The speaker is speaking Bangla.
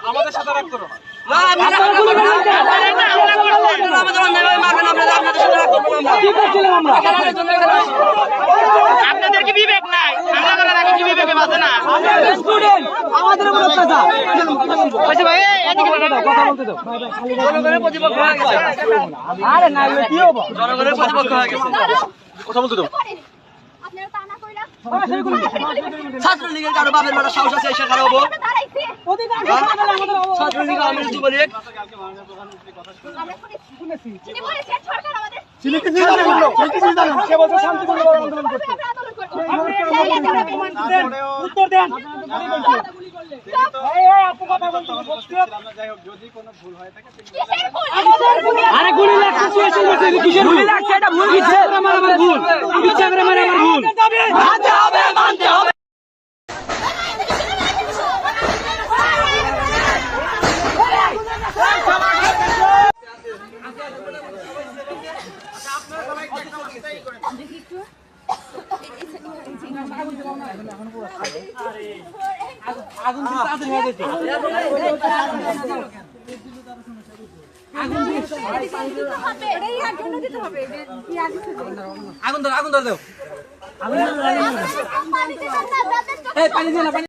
আমাদের সাথে রাগ করো না। আপনাদের কি বিবেক নাই? আমাদের আগে কি বিবেকে বাঁচে না? আমাদের উপর অত্যাচার। ভাই এদিকে কথা বলতে দাও। জনগণের প্রতিপক্ষ হয়ে গেছে। আরে না কি হবো? জনগণের প্রতিপক্ষ হয়ে গেছে। কথা বলতে দাও। ছাত্রলীগের কারো বাপের বেটা সাহস আছে এসে খারাপ হবো? ছাত্রলীগ আমির যুবলীগ উত্তর দেন। আরে গুলি লাগছে, কিসের গুলি লাগছে? এটা ভুল হচ্ছে, আমার ভুল, ইচ্ছা করে আমার ভুল। মানতে হবে, মানতে হবে। আগুন ধর, আগুন ধর দাও।